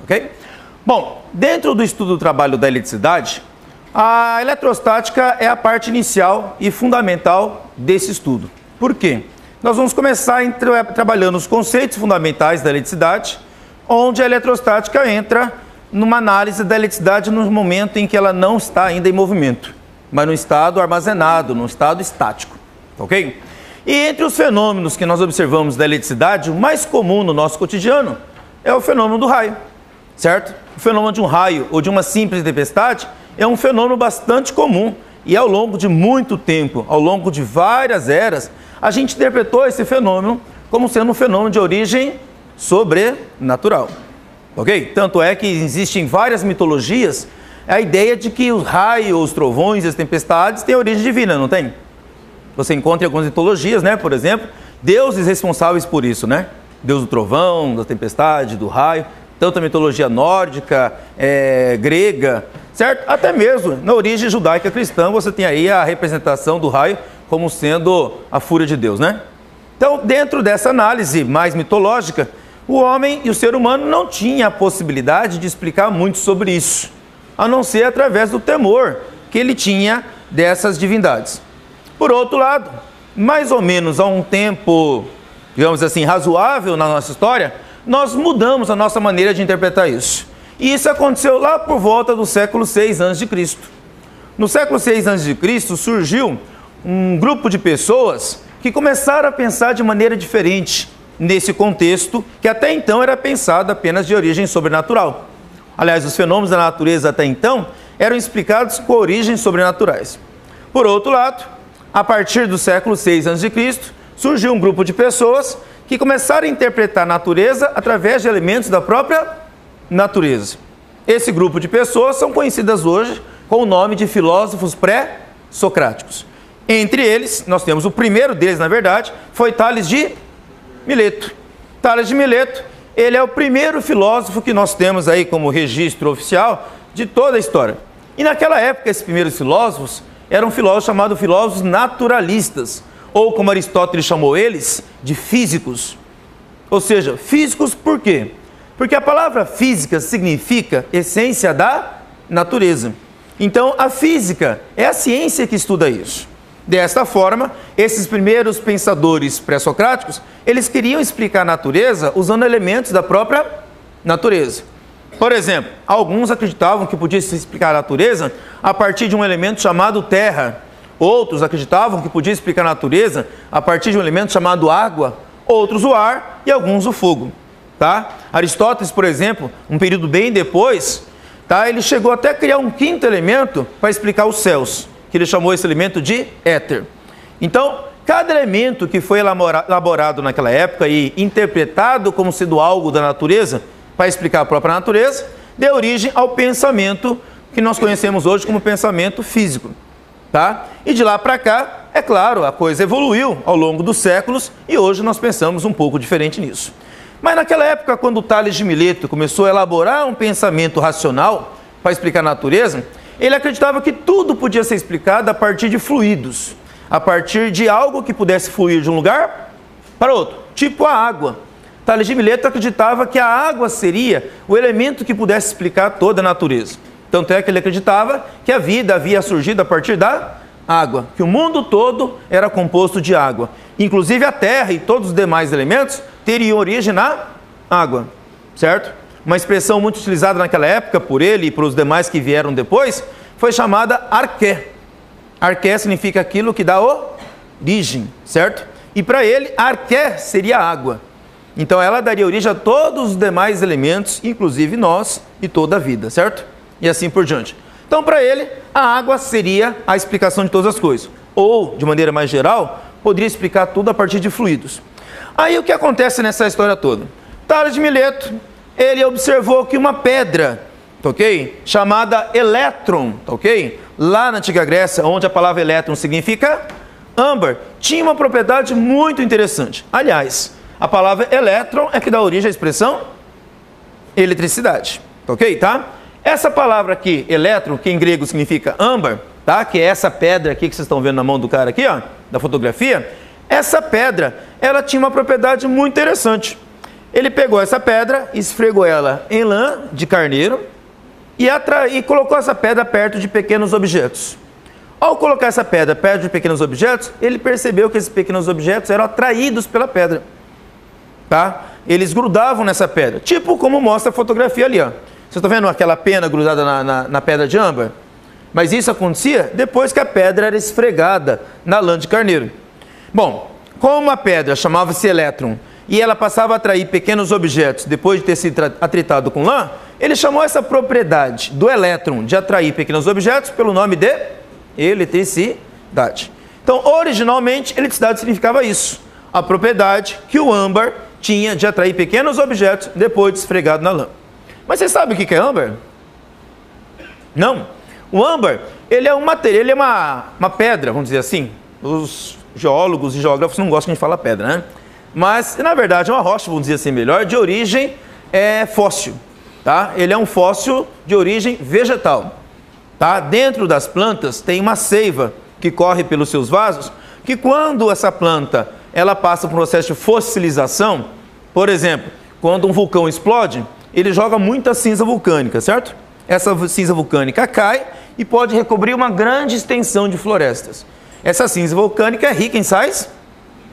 ok? Bom, dentro do estudo do trabalho da eletricidade, a eletrostática é a parte inicial e fundamental desse estudo. Por quê? Nós vamos começar trabalhando os conceitos fundamentais da eletricidade, onde a eletrostática entra numa análise da eletricidade no momento em que ela não está ainda em movimento, mas no estado armazenado, no estado estático, ok? E entre os fenômenos que nós observamos da eletricidade, o mais comum no nosso cotidiano é o fenômeno do raio, certo? O fenômeno de um raio ou de uma simples tempestade é um fenômeno bastante comum e ao longo de muito tempo, ao longo de várias eras, a gente interpretou esse fenômeno como sendo um fenômeno de origem sobrenatural, ok? Tanto é que existem várias mitologias a ideia de que os raios, os trovões e as tempestades têm origem divina, não tem? Você encontra em algumas mitologias, né? Por exemplo, deuses responsáveis por isso, né? Deus do trovão, da tempestade, do raio, tanto a mitologia nórdica, grega, certo? Até mesmo na origem judaica cristã você tem aí a representação do raio como sendo a fúria de Deus, né? Então, dentro dessa análise mais mitológica, o homem e o ser humano não tinham a possibilidade de explicar muito sobre isso, a não ser através do temor que ele tinha dessas divindades. Por outro lado, mais ou menos há um tempo, digamos assim, razoável na nossa história, nós mudamos a nossa maneira de interpretar isso. E isso aconteceu lá por volta do século VI a.C. No século VI a.C. surgiu um grupo de pessoas que começaram a pensar de maneira diferente nesse contexto que até então era pensado apenas de origem sobrenatural. Aliás, os fenômenos da natureza até então eram explicados com origens sobrenaturais. Por outro lado, a partir do século VI a.C., surgiu um grupo de pessoas que começaram a interpretar a natureza através de elementos da própria natureza. Esse grupo de pessoas são conhecidas hoje com o nome de filósofos pré-socráticos. Entre eles, nós temos o primeiro deles, na verdade, foi Tales de Mileto. Tales de Mileto, ele é o primeiro filósofo que nós temos aí como registro oficial de toda a história. E naquela época, esses primeiros filósofos eram filósofos chamados filósofos naturalistas, ou como Aristóteles chamou eles, de físicos. Ou seja, físicos por quê? Porque a palavra física significa essência da natureza. Então, a física é a ciência que estuda isso. Desta forma, esses primeiros pensadores pré-socráticos, eles queriam explicar a natureza usando elementos da própria natureza. Por exemplo, alguns acreditavam que podia se explicar a natureza a partir de um elemento chamado terra. Outros acreditavam que podia explicar a natureza a partir de um elemento chamado água. Outros o ar e alguns o fogo. Tá? Aristóteles, por exemplo, um período bem depois, tá? Ele chegou até a criar um quinto elemento para explicar os céus, que ele chamou esse elemento de éter. Então, cada elemento que foi elaborado naquela época e interpretado como sendo algo da natureza, para explicar a própria natureza, deu origem ao pensamento que nós conhecemos hoje como pensamento físico. Tá? E de lá para cá, é claro, a coisa evoluiu ao longo dos séculos e hoje nós pensamos um pouco diferente nisso. Mas naquela época, quando Tales de Mileto começou a elaborar um pensamento racional para explicar a natureza, ele acreditava que tudo podia ser explicado a partir de fluidos, a partir de algo que pudesse fluir de um lugar para outro, tipo a água. Tales de Mileto acreditava que a água seria o elemento que pudesse explicar toda a natureza. Tanto é que ele acreditava que a vida havia surgido a partir da água, que o mundo todo era composto de água. Inclusive a terra e todos os demais elementos teriam origem na água, certo? Uma expressão muito utilizada naquela época por ele e por os demais que vieram depois foi chamada arqué. Arqué significa aquilo que dá origem, certo? E para ele, arqué seria água. Então ela daria origem a todos os demais elementos, inclusive nós e toda a vida, certo? E assim por diante. Então para ele, a água seria a explicação de todas as coisas. Ou, de maneira mais geral, poderia explicar tudo a partir de fluidos. Aí o que acontece nessa história toda? Tales de Mileto, ele observou que uma pedra, ok? Chamada elétron, ok? Lá na Antiga Grécia, onde a palavra elétron significa âmbar, tinha uma propriedade muito interessante. Aliás, a palavra elétron é que dá origem à expressão eletricidade, ok? Tá? Essa palavra aqui, elétron, que em grego significa âmbar, tá? Que é essa pedra aqui que vocês estão vendo na mão do cara aqui, ó, da fotografia. Essa pedra, ela tinha uma propriedade muito interessante. Ele pegou essa pedra, esfregou ela em lã de carneiro e colocou essa pedra perto de pequenos objetos. Ao colocar essa pedra perto de pequenos objetos, ele percebeu que esses pequenos objetos eram atraídos pela pedra. Tá? Eles grudavam nessa pedra, tipo como mostra a fotografia ali. Ó. Você está vendo aquela pena grudada na pedra de âmbar? Mas isso acontecia depois que a pedra era esfregada na lã de carneiro. Bom, como a pedra chamava-se elétron e ela passava a atrair pequenos objetos depois de ter sido atritado com lã, ele chamou essa propriedade do elétron de atrair pequenos objetos pelo nome de eletricidade. Então, originalmente, eletricidade significava isso, a propriedade que o âmbar tinha de atrair pequenos objetos depois de esfregado na lã. Mas você sabe o que é âmbar? Não. O âmbar, ele é um material, ele é uma pedra, vamos dizer assim. Os geólogos e geógrafos não gostam de falar pedra, né? Mas, na verdade, é uma rocha, vamos dizer assim melhor, de origem fóssil. Tá? Ele é um fóssil de origem vegetal. Tá? Dentro das plantas tem uma seiva que corre pelos seus vasos, que quando essa planta ela passa por um processo de fossilização, por exemplo, quando um vulcão explode, ele joga muita cinza vulcânica, certo? Essa cinza vulcânica cai e pode recobrir uma grande extensão de florestas. Essa cinza vulcânica é rica em sais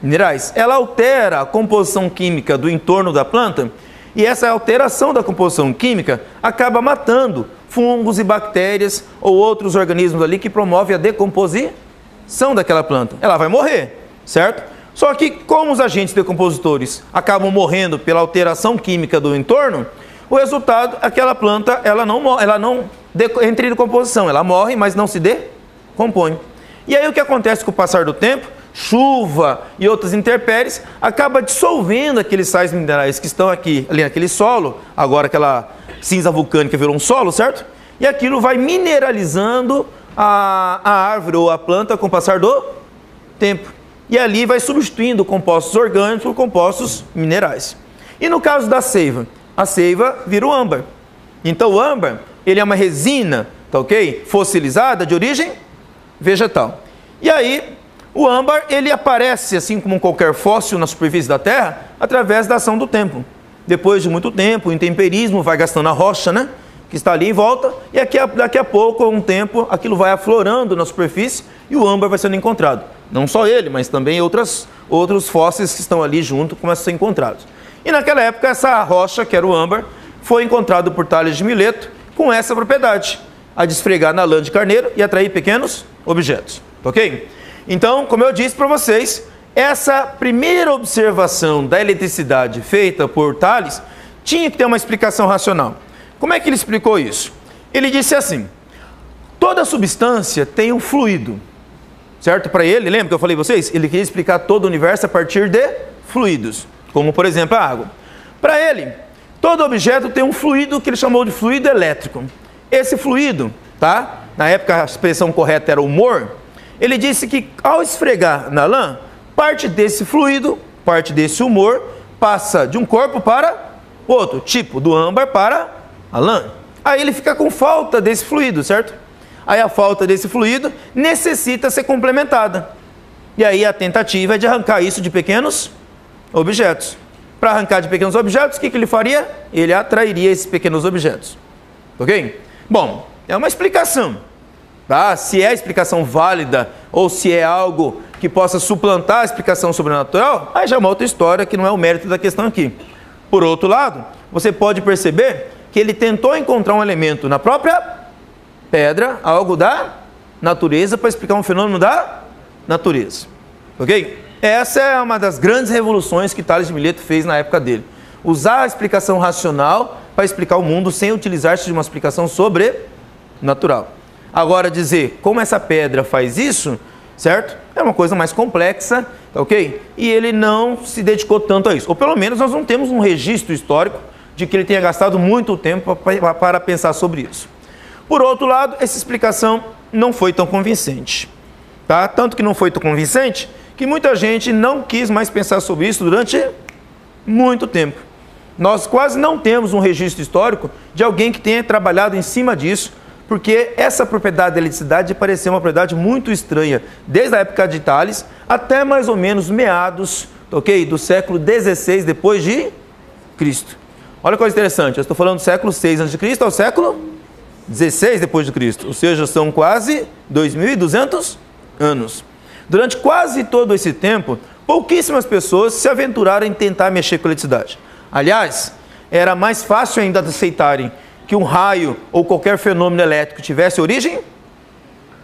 minerais. Ela altera a composição química do entorno da planta e essa alteração da composição química acaba matando fungos e bactérias ou outros organismos ali que promovem a decomposição daquela planta. Ela vai morrer, certo? Só que como os agentes decompositores acabam morrendo pela alteração química do entorno, o resultado, aquela planta, ela não entra em decomposição, ela morre, mas não se decompõe. E aí o que acontece com o passar do tempo? Chuva e outras intempéries acaba dissolvendo aqueles sais minerais que estão aqui, ali naquele solo, agora aquela cinza vulcânica virou um solo, certo? E aquilo vai mineralizando a árvore ou a planta com o passar do tempo. E ali vai substituindo compostos orgânicos por compostos minerais. E no caso da seiva, a seiva vira o âmbar. Então o âmbar, ele é uma resina, tá ok? Fossilizada de origem vegetal. E aí o âmbar, ele aparece, assim como qualquer fóssil na superfície da Terra, através da ação do tempo. Depois de muito tempo, o intemperismo vai gastando a rocha, né? Que está ali em volta, e daqui a pouco, um tempo, aquilo vai aflorando na superfície e o âmbar vai sendo encontrado. Não só ele, mas também outros fósseis que estão ali junto começam a ser encontrados. E naquela época, essa rocha, que era o âmbar, foi encontrado por Tales de Mileto com essa propriedade, a de esfregar na lã de carneiro e atrair pequenos objetos. Ok? Então, como eu disse para vocês, essa primeira observação da eletricidade feita por Tales tinha que ter uma explicação racional. Como é que ele explicou isso? Ele disse assim: toda substância tem um fluido, certo? Para ele, lembra que eu falei para vocês? Ele queria explicar todo o universo a partir de fluidos, como por exemplo a água. Para ele, todo objeto tem um fluido que ele chamou de fluido elétrico. Esse fluido, tá? Na época a expressão correta era humor. Ele disse que ao esfregar na lã, parte desse fluido, parte desse humor, passa de um corpo para outro, tipo do âmbar para a lã. Aí ele fica com falta desse fluido, certo? Aí a falta desse fluido necessita ser complementada. E aí a tentativa é de arrancar isso de pequenos objetos. Para arrancar de pequenos objetos, o que ele faria? Ele atrairia esses pequenos objetos. Ok? Bom, é uma explicação. Tá? Se é a explicação válida ou se é algo que possa suplantar a explicação sobrenatural, aí já é uma outra história que não é o mérito da questão aqui. Por outro lado, você pode perceber que ele tentou encontrar um elemento na própria pedra, algo da natureza, para explicar um fenômeno da natureza. Ok? Essa é uma das grandes revoluções que Tales de Mileto fez na época dele. Usar a explicação racional para explicar o mundo sem utilizar-se de uma explicação sobrenatural. Agora, dizer como essa pedra faz isso, certo? É uma coisa mais complexa, ok? E ele não se dedicou tanto a isso. Ou pelo menos nós não temos um registro histórico de que ele tenha gastado muito tempo para pensar sobre isso. Por outro lado, essa explicação não foi tão convincente. Tá? Tanto que não foi tão convincente que muita gente não quis mais pensar sobre isso durante muito tempo. Nós quase não temos um registro histórico de alguém que tenha trabalhado em cima disso, porque essa propriedade da eletricidade parecia uma propriedade muito estranha, desde a época de Tales até mais ou menos meados, ok, do século XVI depois de Cristo. Olha que coisa interessante, eu estou falando do século 6 a.C. ao século 16 depois de Cristo, ou seja, são quase 2.200 anos. Durante quase todo esse tempo, pouquíssimas pessoas se aventuraram em tentar mexer com a eletricidade. Aliás, era mais fácil ainda de aceitarem que um raio ou qualquer fenômeno elétrico tivesse origem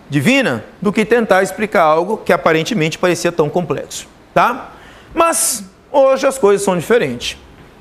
divina do que tentar explicar algo que aparentemente parecia tão complexo, tá? Mas hoje as coisas são diferentes,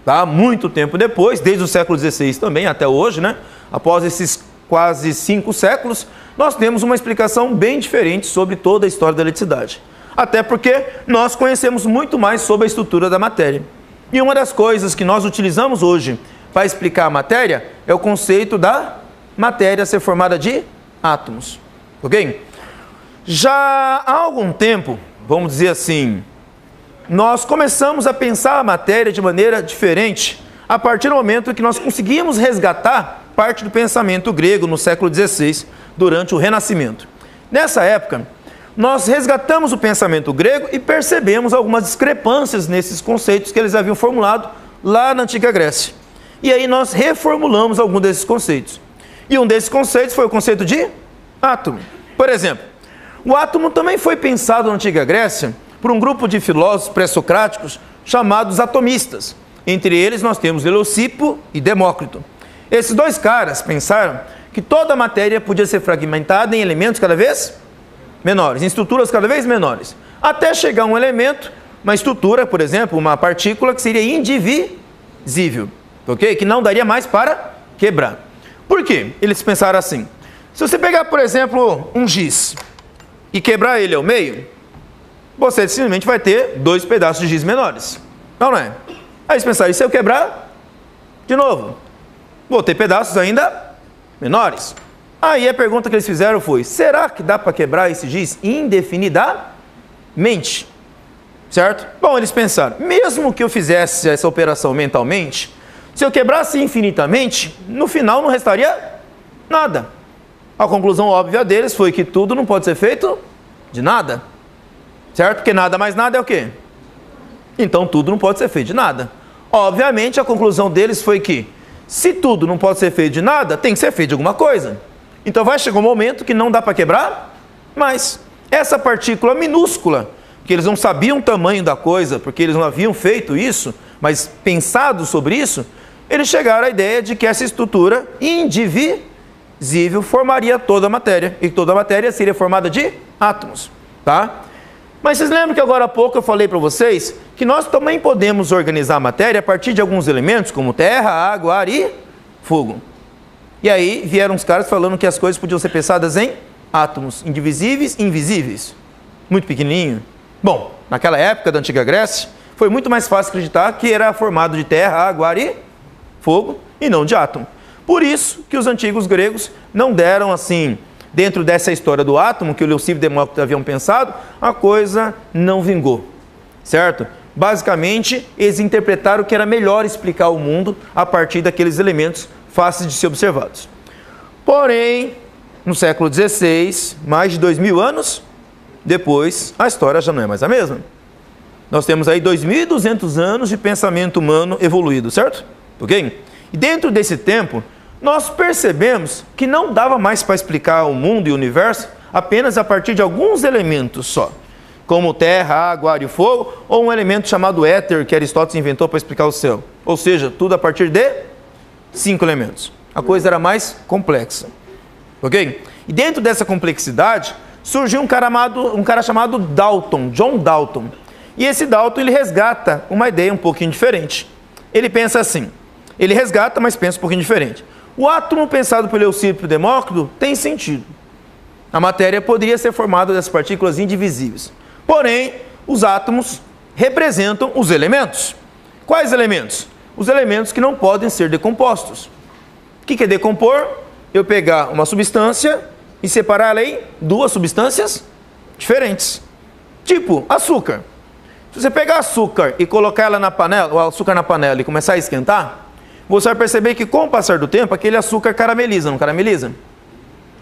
tá? Muito tempo depois, desde o século XVI também até hoje, né? Após esses quase 5 séculos, nós temos uma explicação bem diferente sobre toda a história da eletricidade. Até porque nós conhecemos muito mais sobre a estrutura da matéria. E uma das coisas que nós utilizamos hoje para explicar a matéria é o conceito da matéria ser formada de átomos. Ok? Já há algum tempo, vamos dizer assim, nós começamos a pensar a matéria de maneira diferente a partir do momento que nós conseguimos resgatar parte do pensamento grego no século XVI, durante o Renascimento. Nessa época, nós resgatamos o pensamento grego e percebemos algumas discrepâncias nesses conceitos que eles haviam formulado lá na Antiga Grécia. E aí nós reformulamos algum desses conceitos. E um desses conceitos foi o conceito de átomo. Por exemplo, o átomo também foi pensado na Antiga Grécia por um grupo de filósofos pré-socráticos chamados atomistas. Entre eles nós temos Leucipo e Demócrito. Esses dois caras pensaram que toda a matéria podia ser fragmentada em elementos cada vez menores, em estruturas cada vez menores, até chegar a um elemento, uma estrutura, por exemplo, uma partícula que seria indivisível, ok? Que não daria mais para quebrar. Por quê? Eles pensaram assim: se você pegar, por exemplo, um giz e quebrar ele ao meio, você simplesmente vai ter 2 pedaços de giz menores. Não é? Aí eles pensaram: e se eu quebrar de novo? Vou ter pedaços ainda menores. Aí a pergunta que eles fizeram foi: será que dá para quebrar esse giz indefinidamente? Certo? Bom, eles pensaram: mesmo que eu fizesse essa operação mentalmente, se eu quebrasse infinitamente, no final não restaria nada. A conclusão óbvia deles foi que tudo não pode ser feito de nada. Certo? Porque nada mais nada é o quê? Então tudo não pode ser feito de nada. Obviamente a conclusão deles foi que se tudo não pode ser feito de nada, tem que ser feito de alguma coisa. Então vai chegar um momento que não dá para quebrar, mas essa partícula minúscula, que eles não sabiam o tamanho da coisa, porque eles não haviam feito isso, mas pensado sobre isso, eles chegaram à ideia de que essa estrutura indivisível formaria toda a matéria, e toda a matéria seria formada de átomos, tá? Mas vocês lembram que agora há pouco eu falei para vocês que nós também podemos organizar a matéria a partir de alguns elementos, como terra, água, ar e fogo. E aí vieram os caras falando que as coisas podiam ser pensadas em átomos indivisíveis e invisíveis. Muito pequenininho. Bom, naquela época da Antiga Grécia, foi muito mais fácil acreditar que era formado de terra, água, ar e fogo, e não de átomo. Por isso que os antigos gregos não deram assim, dentro dessa história do átomo, que o Leucipo e Demócrito haviam pensado, a coisa não vingou, certo? Basicamente, eles interpretaram que era melhor explicar o mundo a partir daqueles elementos fáceis de ser observados. Porém, no século XVI, mais de 2000 anos depois, a história já não é mais a mesma. Nós temos aí 2.200 anos de pensamento humano evoluído, certo? Ok? E dentro desse tempo, nós percebemos que não dava mais para explicar o mundo e o universo apenas a partir de alguns elementos só, como terra, água, ar e fogo, ou um elemento chamado éter que Aristóteles inventou para explicar o céu. Ou seja, tudo a partir de 5 elementos. A coisa era mais complexa. Ok? E dentro dessa complexidade, surgiu um cara chamado Dalton, John Dalton. E esse Dalton, ele resgata uma ideia um pouquinho diferente. Ele pensa assim, ele resgata, mas pensa um pouquinho diferente. O átomo pensado por Leucipo e Demócrito tem sentido. A matéria poderia ser formada dessas partículas indivisíveis. Porém, os átomos representam os elementos. Quais elementos? Os elementos que não podem ser decompostos. O que é decompor? Eu pegar uma substância e separar ela em 2 substâncias diferentes. Tipo, açúcar. Se você pegar açúcar e colocar ela na panela, o açúcar na panela e começar a esquentar, você vai perceber que com o passar do tempo, aquele açúcar carameliza, não carameliza?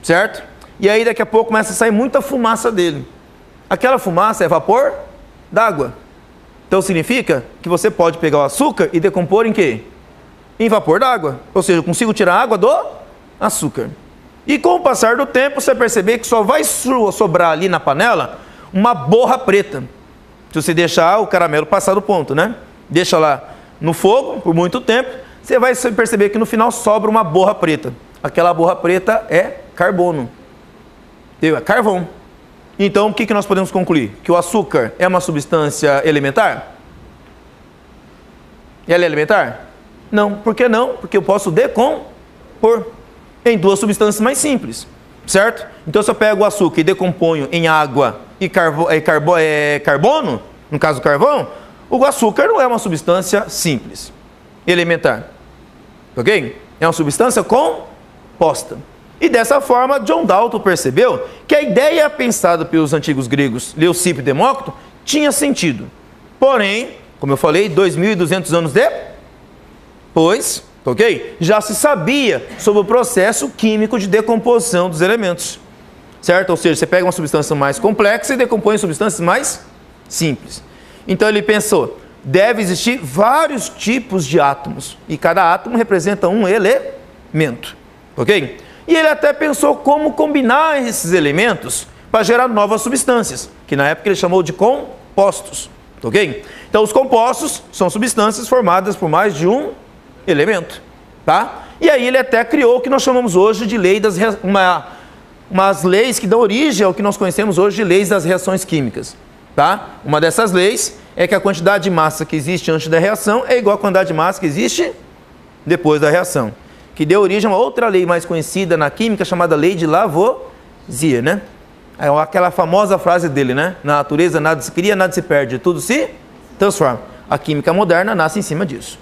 Certo? E aí daqui a pouco começa a sair muita fumaça dele. Aquela fumaça é vapor d'água. Então significa que você pode pegar o açúcar e decompor em quê? Em vapor d'água. Ou seja, eu consigo tirar a água do açúcar. E com o passar do tempo, você perceber que só vai sobrar ali na panela uma borra preta. Se você deixar o caramelo passar do ponto, né? Deixa lá no fogo por muito tempo, você vai perceber que no final sobra uma borra preta. Aquela borra preta é carbono. É carvão. Então, o que nós podemos concluir? Que o açúcar é uma substância elementar? Ela é elementar? Não. Por que não? Porque eu posso decompor em duas substâncias mais simples, certo? Então, se eu pego o açúcar e decomponho em água e carbono, no caso do carvão, o açúcar não é uma substância simples, elementar, ok? É uma substância composta. E dessa forma, John Dalton percebeu que a ideia pensada pelos antigos gregos Leucipo e Demócrito tinha sentido. Porém, como eu falei, 2.200 anos depois, ok? Já se sabia sobre o processo químico de decomposição dos elementos, certo? Ou seja, você pega uma substância mais complexa e decompõe em substâncias mais simples. Então ele pensou, deve existir vários tipos de átomos e cada átomo representa um elemento, ok? E ele até pensou como combinar esses elementos para gerar novas substâncias, que na época ele chamou de compostos, ok? Então os compostos são substâncias formadas por mais de um elemento, tá? E aí ele até criou o que nós chamamos hoje de lei das umas leis que dão origem ao que nós conhecemos hoje de leis das reações químicas, tá? Uma dessas leis é que a quantidade de massa que existe antes da reação é igual à quantidade de massa que existe depois da reação, que deu origem a uma outra lei mais conhecida na química chamada lei de Lavoisier, né? É aquela famosa frase dele, né? Na natureza nada se cria, nada se perde, tudo se transforma. A química moderna nasce em cima disso.